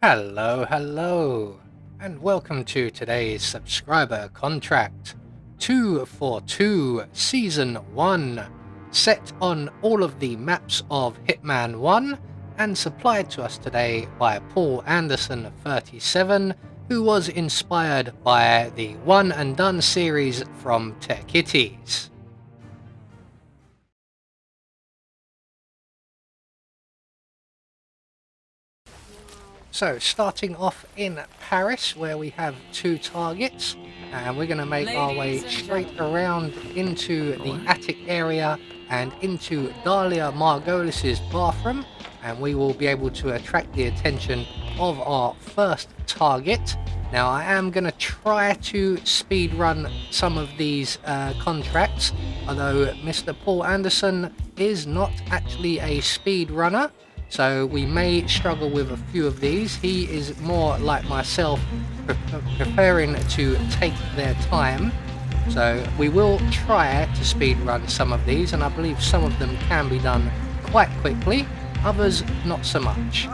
Hello, and welcome to today's subscriber contract 242 Season 1, set on all of the maps of Hitman 1 and supplied to us today by Paul Anderson 37, who was inspired by the One and Done series from Tekitties. So starting off in Paris, where we have two targets, and we're going to make our way straight around into the attic area and into Dahlia Margolis's bathroom, and we will be able to attract the attention of our first target. Now I am going to try to speed run some of these contracts, although Mr. Paul Anderson is not actually a speed runner. So we may struggle with a few of these. He is more like myself, preferring to take their time. So we will try to speed run some of these, and I believe some of them can be done quite quickly, others not so much.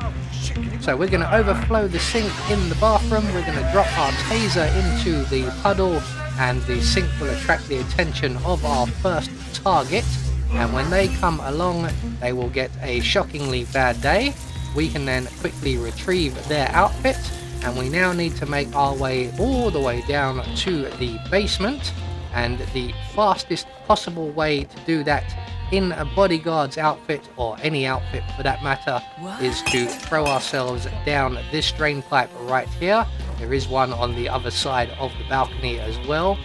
So we're going to overflow the sink in the bathroom, we're going to drop our taser into the puddle, and the sink will attract the attention of our first target. And when they come along, they will get a shockingly bad day. We can then quickly retrieve their outfit, and we now need to make our way all the way down to the basement, and the fastest possible way to do that in a bodyguard's outfit, or any outfit for that matter, is to throw ourselves down this drain pipe right here. There is one on the other side of the balcony as well.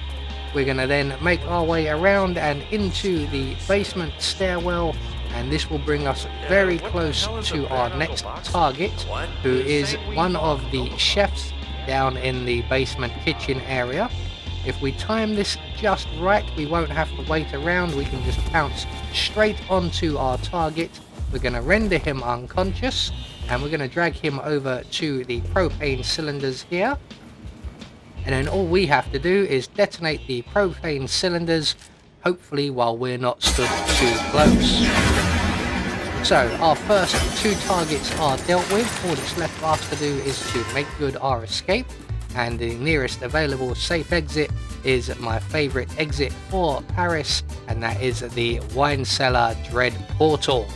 We're going to then make our way around and into the basement stairwell, and this will bring us very close to our next target, who is one of the chefs down in the basement kitchen area. If we time this just right, we won't have to wait around, we can just pounce straight onto our target. We're going to render him unconscious, and we're going to drag him over to the propane cylinders here. And then all we have to do is detonate the propane cylinders, hopefully while we're not stood too close. So our first two targets are dealt with. All that's left for us to do is to make good our escape, and the nearest available safe exit is my favourite exit for Paris, and that is the Wine Cellar Dread Portal.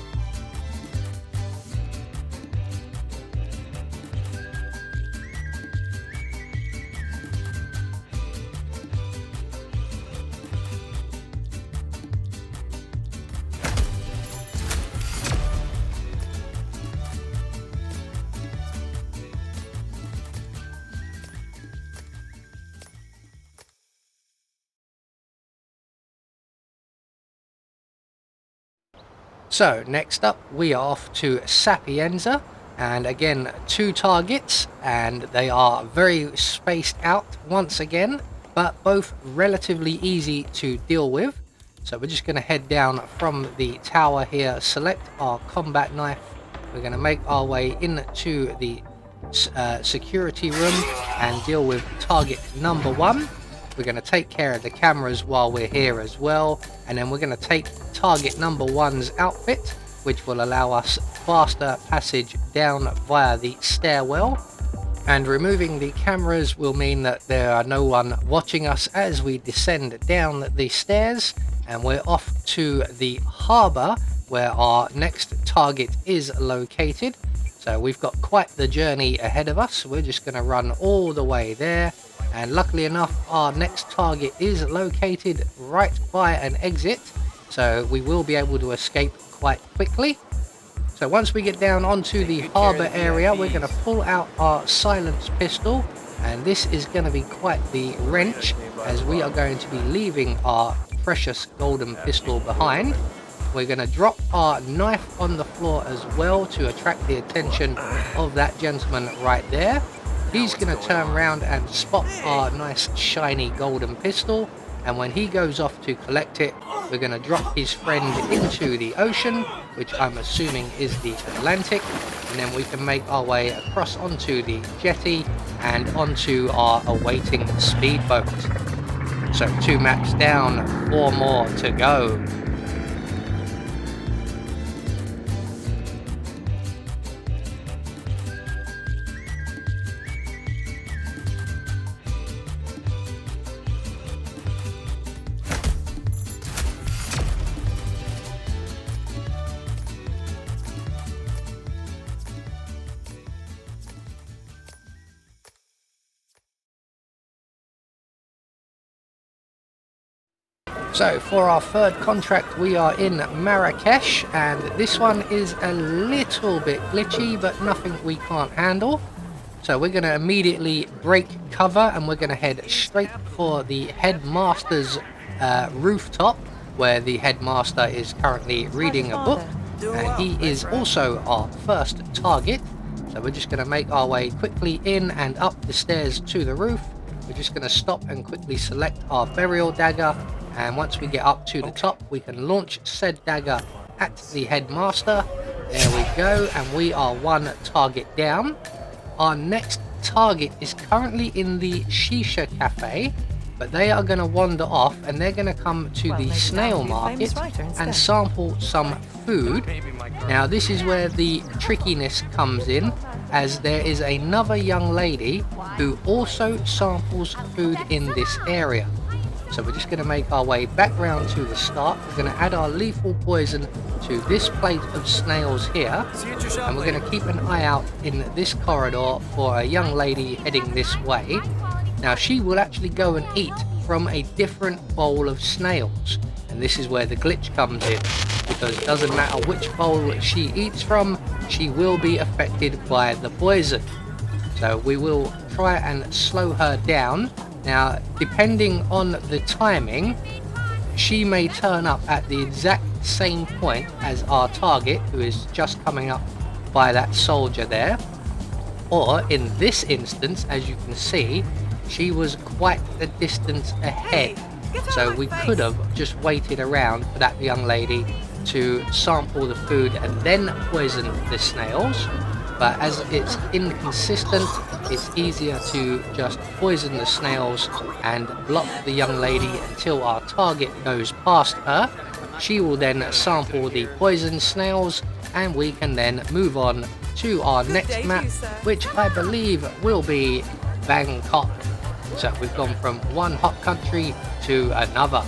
So next up we are off to Sapienza, and again two targets, and they are very spaced out once again, but both relatively easy to deal with. So we're just going to head down from the tower here, select our combat knife, we're going to make our way into the security room and deal with target number one. We're going to take care of the cameras while we're here as well, and then we're going to take target number one's outfit, which will allow us faster passage down via the stairwell. And removing the cameras will mean that there are no one watching us as we descend down the stairs, and we're off to the harbour where our next target is located. So we've got quite the journey ahead of us. We're just going to run all the way there. And luckily enough, our next target is located right by an exit, so we will be able to escape quite quickly. So once we get down onto the harbour area, we're going to pull out our silenced pistol, and this is going to be quite the wrench, as we are going to be leaving our precious golden pistol behind. We're going to drop our knife on the floor as well to attract the attention of that gentleman right there. He's going to turn around and spot our nice shiny golden pistol, and when he goes off to collect it, we're going to drop his friend into the ocean, which I'm assuming is the Atlantic, and then we can make our way across onto the jetty and onto our awaiting speedboat. So 2 maps down, 4 more to go. So for our third contract we are in Marrakesh, and this one is a little bit glitchy but nothing we can't handle. So we're going to immediately break cover and we're going to head straight for the headmaster's rooftop, where the headmaster is currently reading a book, and he is also our first target. So we're just going to make our way quickly in and up the stairs to the roof. We're just going to stop and quickly select our burial dagger, and once we get up to the top we can launch said dagger at the headmaster. There we go, and we are one target down. Our next target is currently in the Shisha Cafe, but they are going to wander off and they're going to come to the snail market and sample some food. Now this is where the trickiness comes in, as there is another young lady who also samples food in this area. So we're just going to make our way back round to the start. We're going to add our lethal poison to this plate of snails here, and we're going to keep an eye out in this corridor for a young lady heading this way. Now she will actually go and eat from a different bowl of snails, and this is where the glitch comes in, because it doesn't matter which bowl she eats from, she will be affected by the poison. So we will try and slow her down. Now depending on the timing, she may turn up at the exact same point as our target, who is just coming up by that soldier there, or in this instance, as you can see, she was quite a distance ahead, so we could have just waited around for that young lady to sample the food and then poison the snails. But as it's inconsistent, it's easier to just poison the snails and block the young lady until our target goes past her. She will then sample the poisoned snails, and we can then move on to our next map, which I believe will be Bangkok. So we've gone from one hot country to another.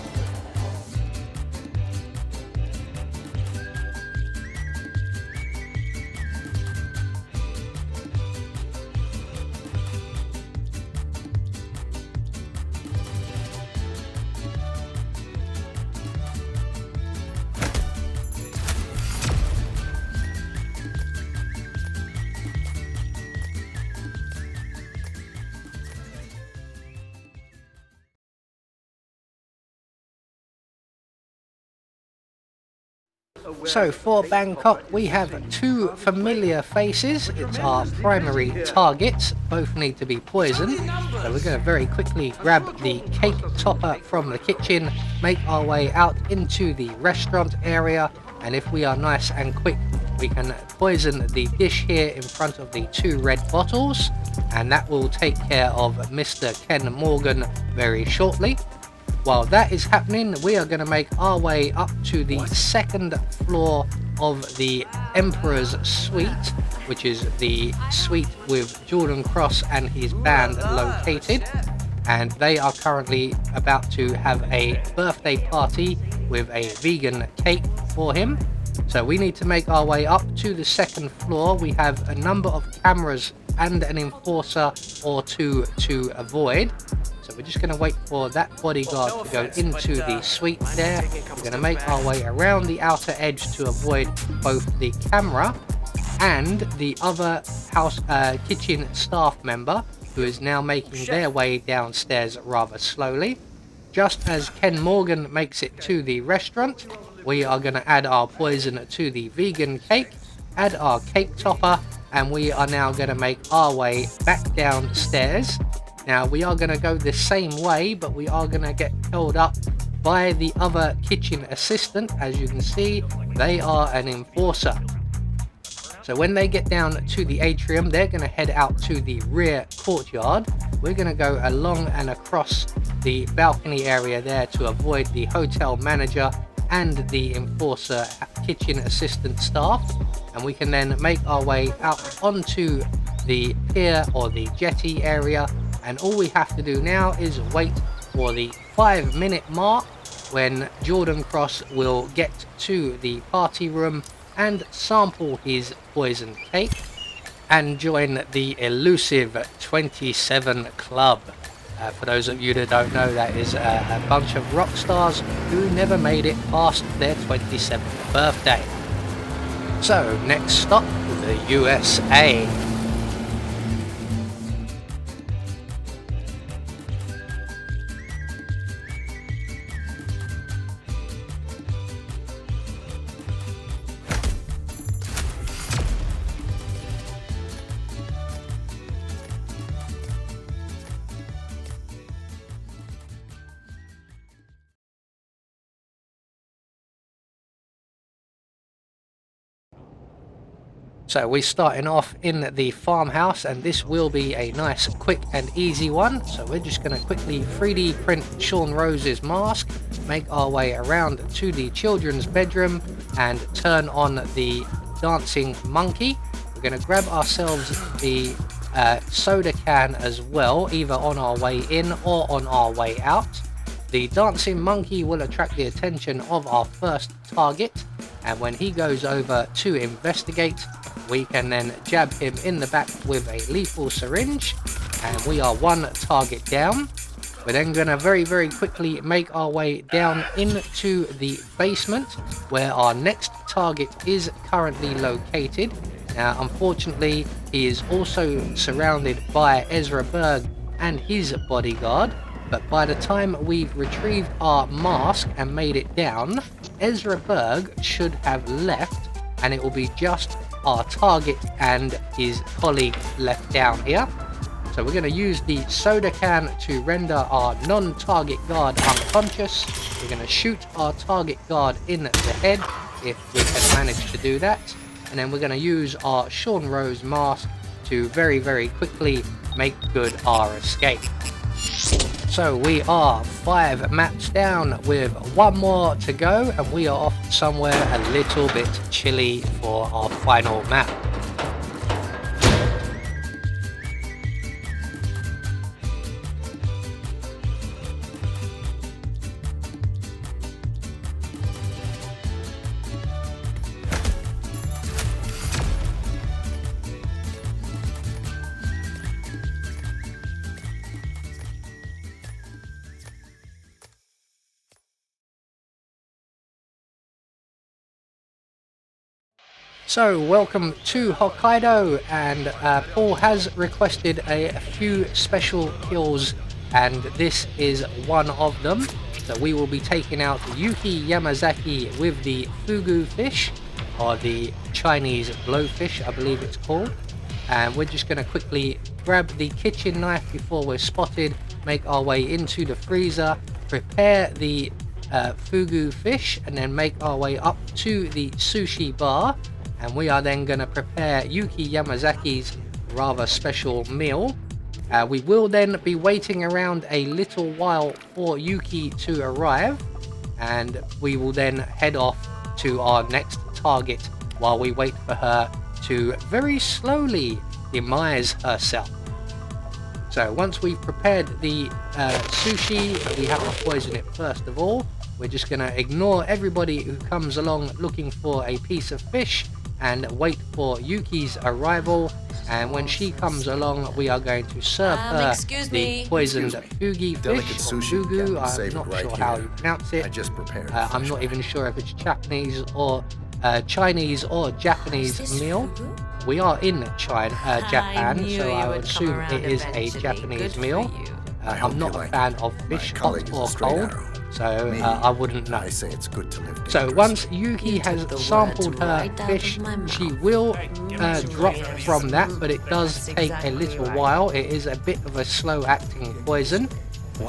So for Bangkok we have two familiar faces. It's our primary targets, both need to be poisoned. So we're going to very quickly grab the cake topper from the kitchen, make our way out into the restaurant area, and if we are nice and quick we can poison the dish here in front of the two red bottles, and that will take care of Mr. Ken Morgan very shortly. While that is happening, we are going to make our way up to the second floor of the Emperor's Suite, which is the suite with Jordan Cross and his band located, and they are currently about to have a birthday party with a vegan cake for him. So we need to make our way up to the second floor. We have a number of cameras and an enforcer or two to avoid. So we're just going to wait for that bodyguard to go into the suite there. We're going to make our way around the outer edge to avoid both the camera and the other kitchen staff member, who is now making their way downstairs rather slowly. Just as Ken Morgan makes it to the restaurant, we are going to add our poison to the vegan cake, add our cake topper, and we are now going to make our way back downstairs. Now we are going to go the same way, but we are going to get held up by the other kitchen assistant. As you can see, they are an enforcer. So when they get down to the atrium, they're going to head out to the rear courtyard. We're going to go along and across the balcony area there to avoid the hotel manager and the enforcer kitchen assistant staff, and we can then make our way out onto the pier or the jetty area. And all we have to do now is wait for the 5-minute mark, when Jordan Cross will get to the party room and sample his poison cake and join the elusive 27 club. For those of you that don't know, that is a bunch of rock stars who never made it past their 27th birthday. So, next stop, the USA. So we're starting off in the farmhouse, and this will be a nice, quick and easy one. So we're just going to quickly 3D print Sean Rose's mask, make our way around to the children's bedroom and turn on the dancing monkey. We're going to grab ourselves the soda can as well, either on our way in or on our way out. The dancing monkey will attract the attention of our first target, and when he goes over to investigate, we can then jab him in the back with a lethal syringe, and we are one target down. We're then going to very quickly make our way down into the basement where our next target is currently located. Now unfortunately he is also surrounded by Ezra Berg and his bodyguard, but by the time we've retrieved our mask and made it down, Ezra Berg should have left, and it will be just our target and his colleague left down here. So we're going to use the soda can to render our non-target guard unconscious. We're going to shoot our target guard in the head if we can manage to do that, and then we're going to use our Sean Rose mask to very quickly make good our escape. So we are 5 maps down with 1 more to go, and we are off somewhere a little bit chilly for our final map. So welcome to Hokkaido, and Paul has requested a few special kills, and this is one of them. So we will be taking out Yuki Yamazaki with the fugu fish, or the Chinese blowfish I believe it's called, and we're just going to quickly grab the kitchen knife before we're spotted, make our way into the freezer, prepare the fugu fish, and then make our way up to the sushi bar. And we are then going to prepare Yuki Yamazaki's rather special meal. We will then be waiting around a little while for Yuki to arrive, and we will then head off to our next target while we wait for her to very slowly demise herself. So once we've prepared the sushi, we have to poison it first of all. We're just going to ignore everybody who comes along looking for a piece of fish and wait for Yuki's arrival, and when she comes along we are going to serve her the poisoned fugi fish, or fugu. I'm not sure how you pronounce it. I'm not even sure if it's Japanese or Chinese or Japanese meal. We are in Japan, so I would assume it is a Japanese meal. I'm not a fan of fish, hot or cold, so I wouldn't know. So once Yuki has sampled her fish, she will drop from that, but it does take a little while. It is a bit of a slow acting poison.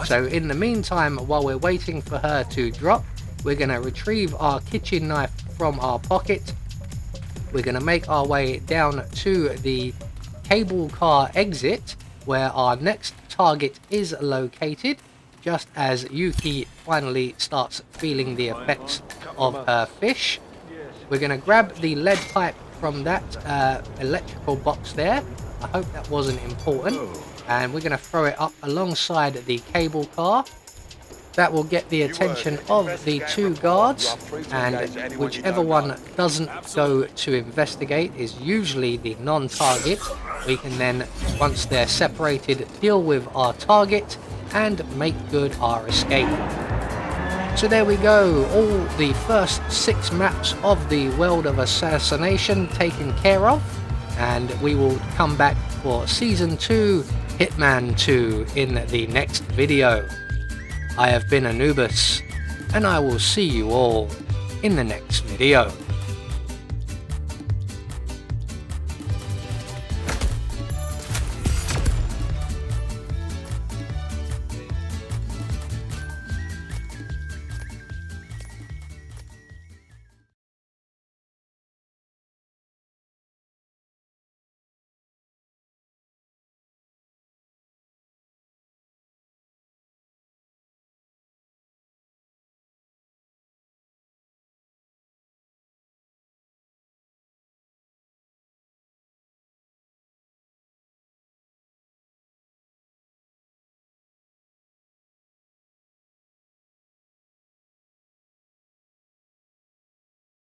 So in the meantime, while we're waiting for her to drop, we're going to retrieve our kitchen knife from our pocket. We're going to make our way down to the cable car exit where our next target is located, just as Yuki finally starts feeling the effects of her fish. We're going to grab the lead pipe from that electrical box there. I hope that wasn't important. And we're going to throw it up alongside the cable car. That will get the attention of the 2 guards, and whichever one doesn't go to investigate is usually the non-target. We can then, once they're separated, deal with our target, and make good our escape. So there we go, all the first 6 maps of the World of Assassination taken care of, and we will come back for Season 2, Hitman 2 in the next video. I have been Anubis, and I will see you all in the next video.